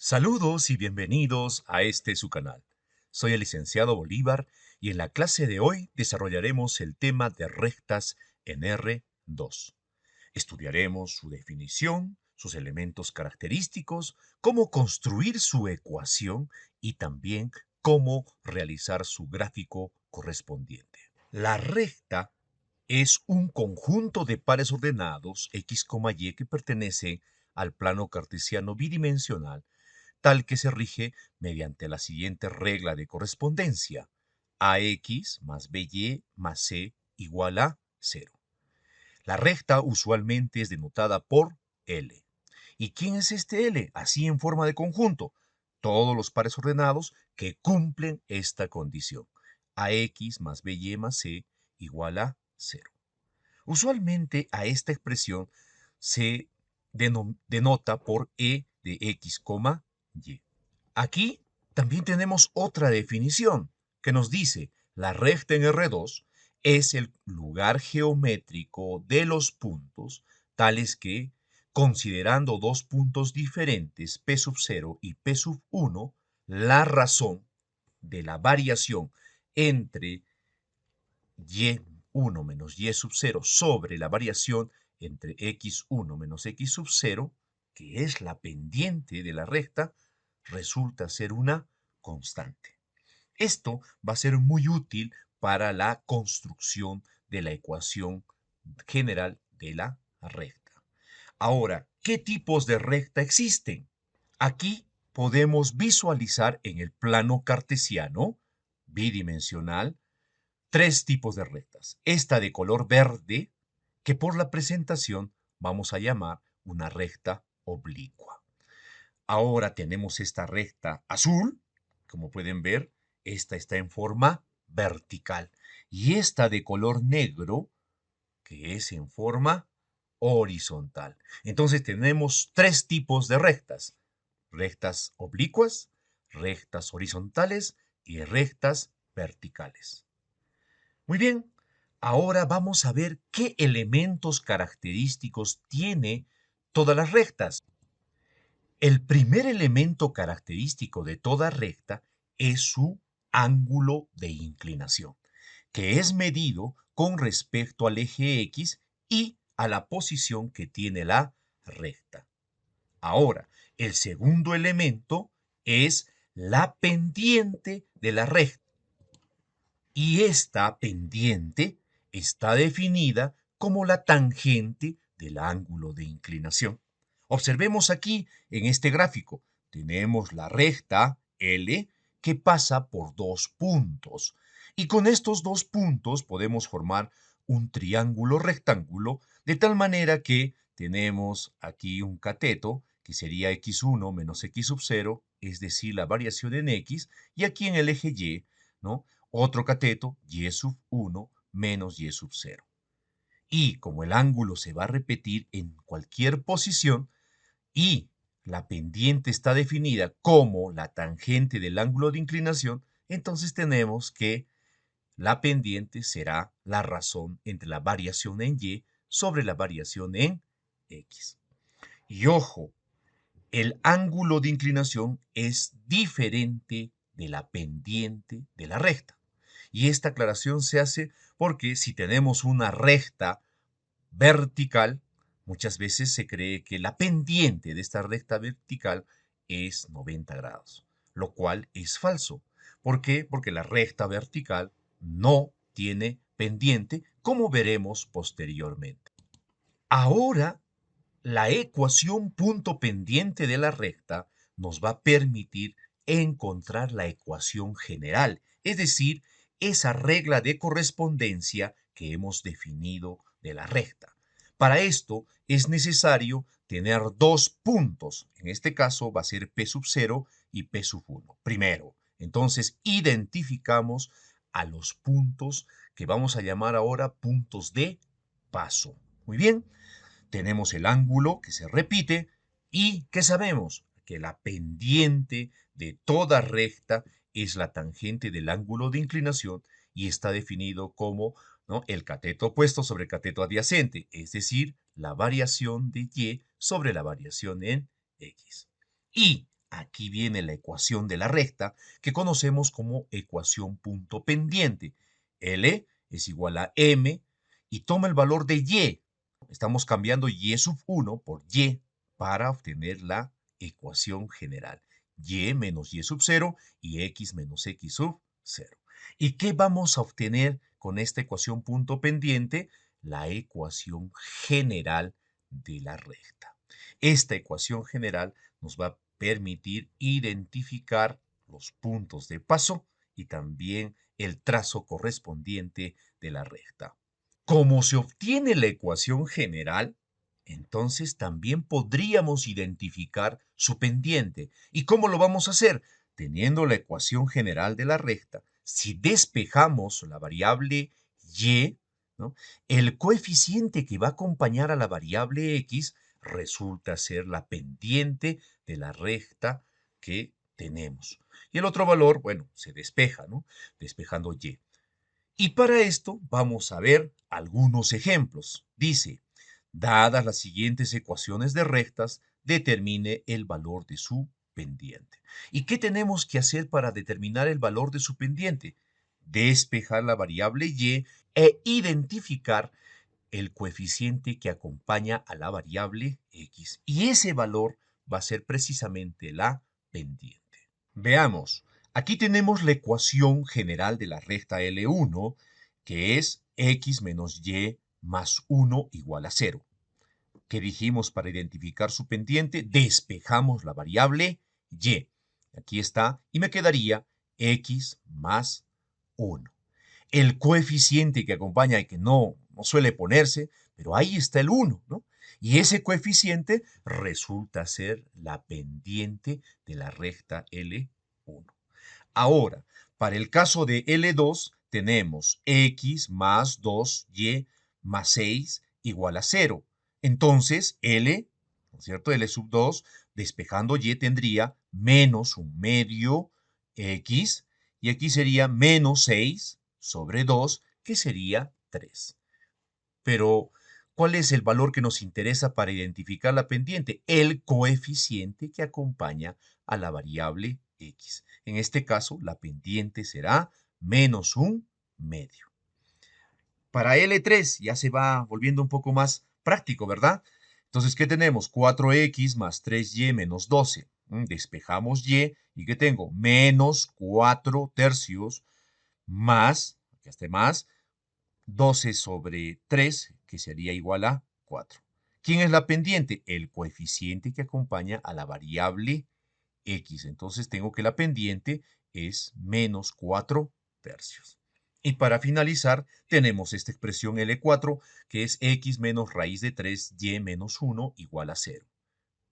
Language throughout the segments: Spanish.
Saludos y bienvenidos a este su canal. Soy el licenciado Bolívar y en la clase de hoy desarrollaremos el tema de rectas en R2. Estudiaremos su definición, sus elementos característicos, cómo construir su ecuación y también cómo realizar su gráfico correspondiente. La recta es un conjunto de pares ordenados x, y que pertenecen al plano cartesiano bidimensional tal que se rige mediante la siguiente regla de correspondencia: ax más by más c igual a 0. La recta usualmente es denotada por L. ¿Y quién es este L? Así en forma de conjunto. Todos los pares ordenados que cumplen esta condición: ax más by más c igual a 0. Usualmente a esta expresión se denota por e de x, y. Aquí también tenemos otra definición que nos dice: la recta en R2 es el lugar geométrico de los puntos tales que, considerando dos puntos diferentes, P0 y P1, la razón de la variación entre y1 menos y0 sobre la variación entre x1 menos x0, que es la pendiente de la recta, resulta ser una constante. Esto va a ser muy útil para la construcción de la ecuación general de la recta. Ahora, ¿qué tipos de recta existen? Aquí podemos visualizar en el plano cartesiano bidimensional tres tipos de rectas. Esta de color verde, que por la presentación vamos a llamar una recta oblicua. Ahora tenemos esta recta azul, como pueden ver, esta está en forma vertical. Y esta de color negro, que es en forma horizontal. Entonces tenemos tres tipos de rectas: rectas oblicuas, rectas horizontales y rectas verticales. Muy bien, ahora vamos a ver qué elementos característicos tiene todas las rectas. El primer elemento característico de toda recta es su ángulo de inclinación, que es medido con respecto al eje X y a la posición que tiene la recta. Ahora, el segundo elemento es la pendiente de la recta. Y esta pendiente está definida como la tangente del ángulo de inclinación. Observemos aquí en este gráfico, tenemos la recta L que pasa por dos puntos. Y con estos dos puntos podemos formar un triángulo rectángulo de tal manera que tenemos aquí un cateto que sería x1 menos x0, es decir, la variación en x, y aquí en el eje Y, ¿no?, otro cateto, y1 menos y0. Y como el ángulo se va a repetir en cualquier posición y la pendiente está definida como la tangente del ángulo de inclinación, entonces tenemos que la pendiente será la razón entre la variación en y sobre la variación en x. Y ojo, el ángulo de inclinación es diferente de la pendiente de la recta. Y esta aclaración se hace porque si tenemos una recta vertical, muchas veces se cree que la pendiente de esta recta vertical es 90 grados, lo cual es falso. ¿Por qué? Porque la recta vertical no tiene pendiente, como veremos posteriormente. Ahora, la ecuación punto pendiente de la recta nos va a permitir encontrar la ecuación general, es decir, esa regla de correspondencia que hemos definido de la recta. Para esto es necesario tener dos puntos. En este caso va a ser P0 y P1. Primero, entonces identificamos a los puntos que vamos a llamar ahora puntos de paso. Muy bien, tenemos el ángulo que se repite y ¿qué sabemos? Que la pendiente de toda recta es la tangente del ángulo de inclinación y está definido como, ¿no?, el cateto opuesto sobre el cateto adyacente, es decir, la variación de y sobre la variación en x. Y aquí viene la ecuación de la recta que conocemos como ecuación punto pendiente. L es igual a m y toma el valor de y. Estamos cambiando y sub 1 por y para obtener la ecuación general. Y menos y sub 0 y x menos x sub 0. ¿Y qué vamos a obtener con esta ecuación punto pendiente? La ecuación general de la recta. Esta ecuación general nos va a permitir identificar los puntos de paso y también el trazo correspondiente de la recta. Como se obtiene la ecuación general, entonces también podríamos identificar su pendiente. ¿Y cómo lo vamos a hacer? Teniendo la ecuación general de la recta, si despejamos la variable y, ¿no?, el coeficiente que va a acompañar a la variable x resulta ser la pendiente de la recta que tenemos. Y el otro valor, bueno, se despeja, ¿no? Despejando y. Y para esto vamos a ver algunos ejemplos. Dice, dadas las siguientes ecuaciones de rectas, determine el valor de su pendiente. ¿Y qué tenemos que hacer para determinar el valor de su pendiente? Despejar la variable y e identificar el coeficiente que acompaña a la variable x. Y ese valor va a ser precisamente la pendiente. Veamos, aquí tenemos la ecuación general de la recta L1, que es x menos y más 1 igual a 0. ¿Qué dijimos para identificar su pendiente? Despejamos la variable y. Aquí está, y me quedaría x más 1. El coeficiente que acompaña y que no suele ponerse, pero ahí está el 1, ¿no? Y ese coeficiente resulta ser la pendiente de la recta L1. Ahora, para el caso de L2, tenemos x más 2y más 6 igual a 0. Entonces, L, ¿no es cierto? L sub 2, despejando y, tendría menos un medio x, y aquí sería menos 6 sobre 2, que sería 3. Pero, ¿cuál es el valor que nos interesa para identificar la pendiente? El coeficiente que acompaña a la variable x. En este caso, la pendiente será menos un medio. Para L3 ya se va volviendo un poco más práctico, ¿verdad? Entonces, ¿qué tenemos? 4x más 3y menos 12. Despejamos y ¿qué tengo? Menos 4 tercios más, aquí está más, 12 sobre 3, que sería igual a 4. ¿Quién es la pendiente? El coeficiente que acompaña a la variable x. Entonces tengo que la pendiente es menos 4 tercios. Y para finalizar, tenemos esta expresión L4, que es x menos raíz de 3y menos 1 igual a 0.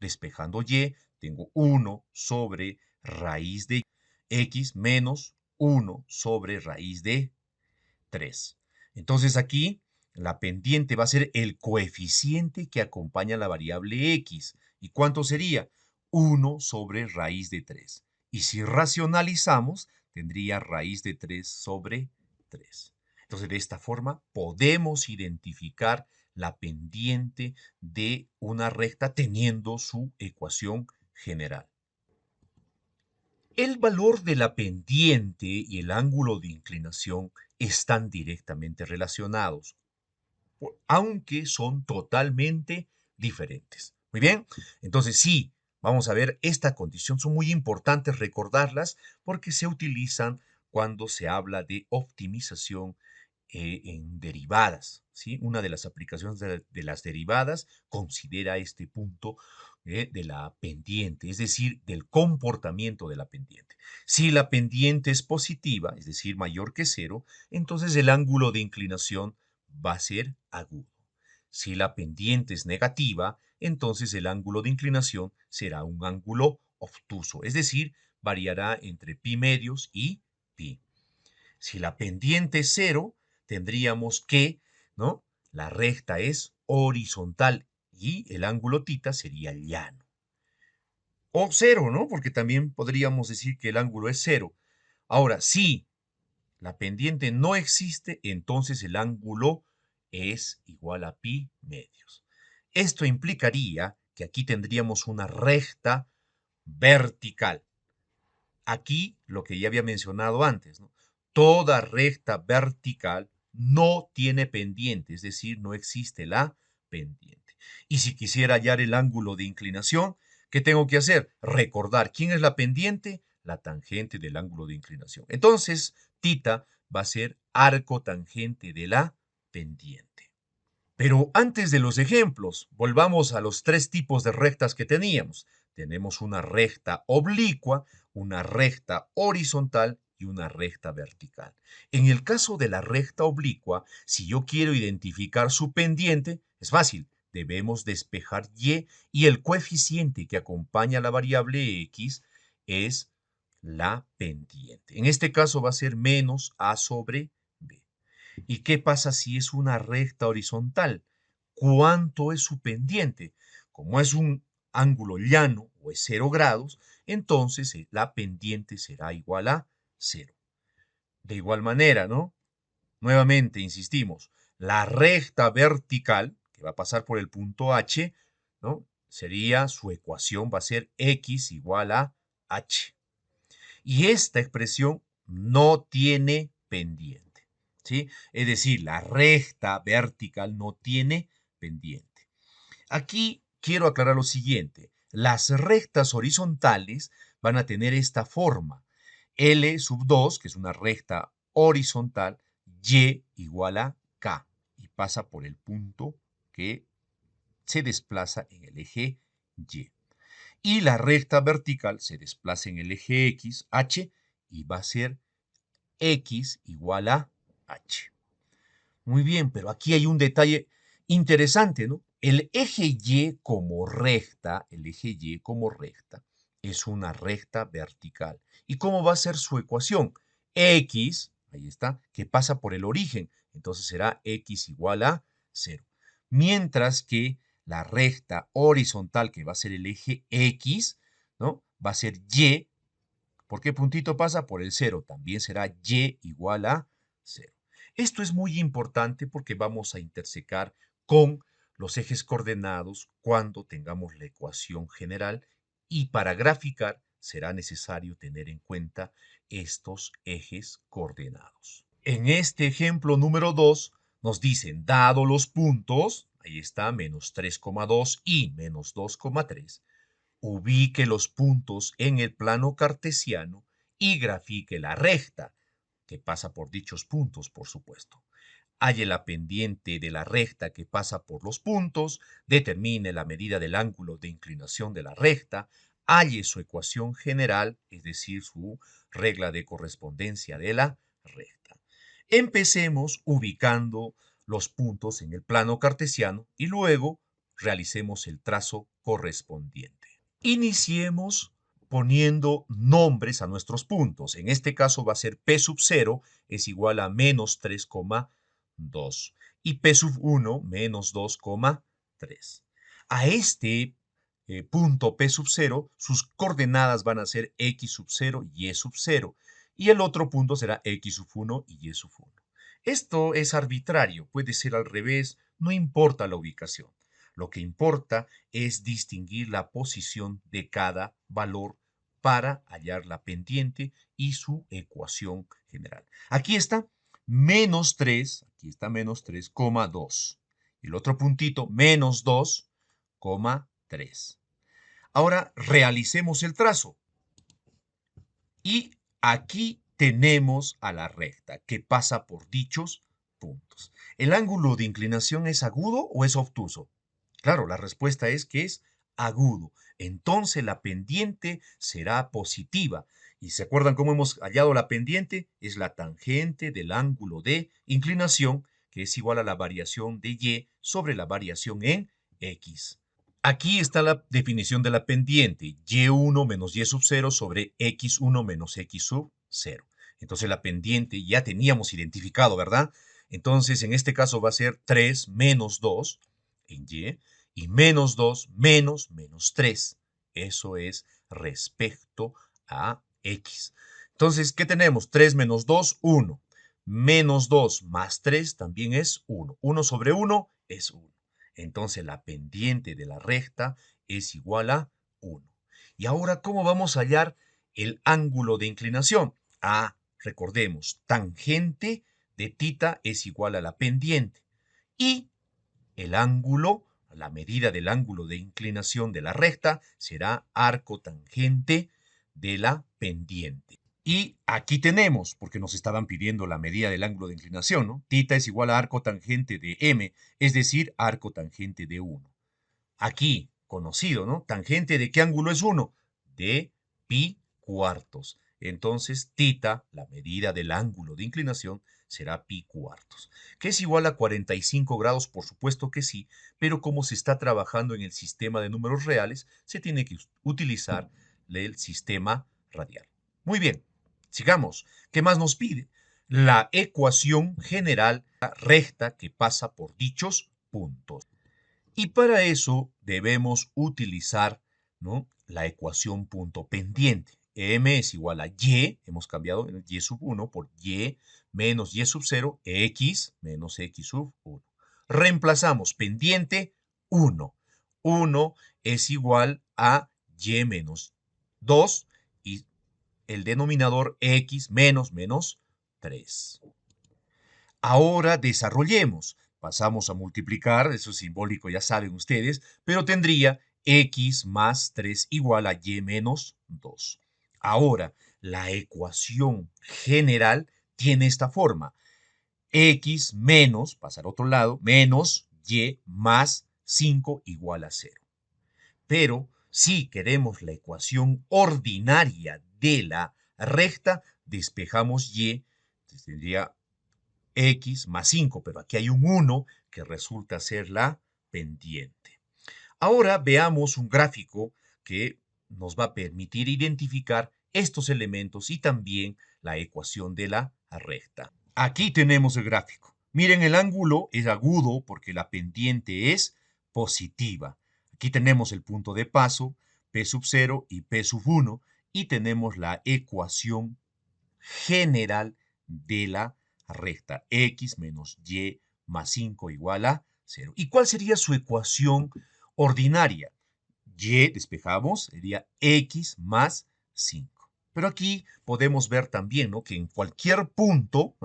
Despejando y, tengo 1 sobre raíz de x menos 1 sobre raíz de 3. Entonces aquí la pendiente va a ser el coeficiente que acompaña a la variable x. ¿Y cuánto sería? 1 sobre raíz de 3. Y si racionalizamos, tendría raíz de 3 sobre 3. Entonces, de esta forma podemos identificar la pendiente de una recta teniendo su ecuación general. El valor de la pendiente y el ángulo de inclinación están directamente relacionados, aunque son totalmente diferentes. Muy bien, entonces sí, vamos a ver esta condición. Son muy importantes recordarlas porque se utilizan cuando se habla de optimización en derivadas, ¿sí? Una de las aplicaciones de las derivadas considera este punto de la pendiente, es decir, del comportamiento de la pendiente. Si la pendiente es positiva, es decir, mayor que 0, entonces el ángulo de inclinación va a ser agudo. Si la pendiente es negativa, entonces el ángulo de inclinación será un ángulo obtuso, es decir, variará entre pi medios y pi. Si la pendiente es 0, tendríamos que, ¿no?, la recta es horizontal y el ángulo tita sería llano. O 0, ¿no? Porque también podríamos decir que el ángulo es 0. Ahora, si la pendiente no existe, entonces el ángulo es igual a pi medios. Esto implicaría que aquí tendríamos una recta vertical. Aquí lo que ya había mencionado antes, ¿no? Toda recta vertical no tiene pendiente, es decir, no existe la pendiente. Y si quisiera hallar el ángulo de inclinación, ¿qué tengo que hacer? Recordar quién es la pendiente, la tangente del ángulo de inclinación. Entonces, tita va a ser arco tangente de la pendiente. Pero antes de los ejemplos, volvamos a los tres tipos de rectas que teníamos. Tenemos una recta oblicua, una recta horizontal y una recta vertical. En el caso de la recta oblicua, si yo quiero identificar su pendiente, es fácil. Debemos despejar y el coeficiente que acompaña a la variable x es la pendiente. En este caso va a ser menos a sobre b. ¿Y qué pasa si es una recta horizontal? ¿Cuánto es su pendiente? Como es un ángulo llano o es 0 grados, entonces la pendiente será igual a 0. De igual manera, ¿no? Nuevamente, insistimos, la recta vertical, que va a pasar por el punto H, ¿no? Sería, su ecuación va a ser x igual a h. Y esta expresión no tiene pendiente, ¿sí? Es decir, la recta vertical no tiene pendiente. Aquí quiero aclarar lo siguiente. Las rectas horizontales van a tener esta forma. L sub 2, que es una recta horizontal, y igual a k. Y pasa por el punto que se desplaza en el eje y. Y la recta vertical se desplaza en el eje x, h, y va a ser x igual a h. Muy bien, pero aquí hay un detalle interesante, ¿no? El eje y como recta, es una recta vertical. ¿Y cómo va a ser su ecuación? X, ahí está, que pasa por el origen, entonces será x igual a 0. Mientras que la recta horizontal, que va a ser el eje x, ¿no? Va a ser y. ¿Por qué puntito pasa? Por el 0. También será y igual a 0. Esto es muy importante porque vamos a intersecar con los ejes coordenados cuando tengamos la ecuación general y para graficar será necesario tener en cuenta estos ejes coordenados. En este ejemplo número 2 nos dicen, dado los puntos, ahí está, menos 3,2 y menos 2,3, ubique los puntos en el plano cartesiano y grafique la recta, que pasa por dichos puntos, por supuesto. Halle la pendiente de la recta que pasa por los puntos, determine la medida del ángulo de inclinación de la recta, halle su ecuación general, es decir, su regla de correspondencia de la recta. Empecemos ubicando los puntos en el plano cartesiano y luego realicemos el trazo correspondiente. Iniciemos poniendo nombres a nuestros puntos. En este caso va a ser P sub 0 es igual a menos 3,2 y P sub 1 menos 2,3. A este punto P sub 0, sus coordenadas van a ser X sub 0 y Y sub 0. Y el otro punto será X sub 1 y Y sub 1. Esto es arbitrario, puede ser al revés, no importa la ubicación. Lo que importa es distinguir la posición de cada valor para hallar la pendiente y su ecuación general. Aquí está menos 3, aquí está menos 3,2. El otro puntito, menos 2,3. Ahora realicemos el trazo. Y aquí tenemos a la recta que pasa por dichos puntos. ¿El ángulo de inclinación es agudo o es obtuso? Claro, la respuesta es que es agudo. Entonces la pendiente será positiva. ¿Y se acuerdan cómo hemos hallado la pendiente? Es la tangente del ángulo de inclinación, que es igual a la variación de y sobre la variación en x. Aquí está la definición de la pendiente, y1 menos y sub 0 sobre x1 menos x sub 0. Entonces la pendiente ya teníamos identificado, ¿verdad? Entonces en este caso va a ser 3 menos 2 en y menos 2 menos 3. Eso es respecto a x. Entonces, ¿qué tenemos? 3 menos 2, 1. Menos 2 más 3 también es 1. 1 sobre 1 es 1. Entonces la pendiente de la recta es igual a 1. Y ahora, ¿cómo vamos a hallar el ángulo de inclinación? Recordemos, tangente de θ es igual a la pendiente. Y el ángulo, la medida del ángulo de inclinación de la recta será arco tangente de la pendiente. Y aquí tenemos, porque nos estaban pidiendo la medida del ángulo de inclinación, ¿no? Θ es igual a arco tangente de m, es decir, arco tangente de 1. Aquí, conocido, ¿no? ¿Tangente de qué ángulo es 1? De pi cuartos. Entonces, θ, la medida del ángulo de inclinación, será pi cuartos. ¿Que es igual a 45 grados? Por supuesto que sí, pero como se está trabajando en el sistema de números reales, se tiene que utilizar el sistema radial. Muy bien, sigamos. ¿Qué más nos pide? La ecuación general recta que pasa por dichos puntos. Y para eso debemos utilizar, ¿no?, la ecuación punto pendiente. M es igual a y, hemos cambiado el y sub 1 por y menos y sub 0, x menos x sub 1. Reemplazamos pendiente 1. 1 es igual a y menos 2 y el denominador x menos 3. Ahora desarrollemos. Pasamos a multiplicar, eso es simbólico, ya saben ustedes, pero tendría x más 3 igual a y menos 2. Ahora, la ecuación general tiene esta forma. X menos, pasar a otro lado, menos y más 5 igual a 0. Pero si queremos la ecuación ordinaria de la recta, despejamos y, tendría x más 5, pero aquí hay un 1 que resulta ser la pendiente. Ahora veamos un gráfico que nos va a permitir identificar estos elementos y también la ecuación de la recta. Aquí tenemos el gráfico. Miren, el ángulo es agudo porque la pendiente es positiva. Aquí tenemos el punto de paso, P sub 0 y P sub 1, y tenemos la ecuación general de la recta, x menos y más 5 igual a 0. ¿Y cuál sería su ecuación ordinaria? Y, despejamos, sería x más 5. Pero aquí podemos ver también, ¿no?, que en cualquier punto,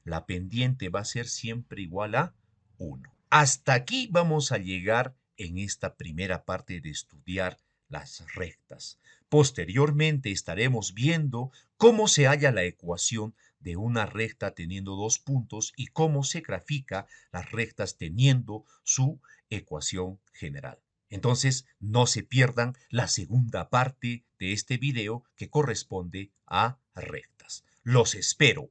la pendiente va a ser siempre igual a 1. Hasta aquí vamos a llegar en esta primera parte de estudiar las rectas. Posteriormente estaremos viendo cómo se halla la ecuación de una recta teniendo dos puntos y cómo se grafica las rectas teniendo su ecuación general. Entonces, no se pierdan la segunda parte de este video que corresponde a rectas. Los espero.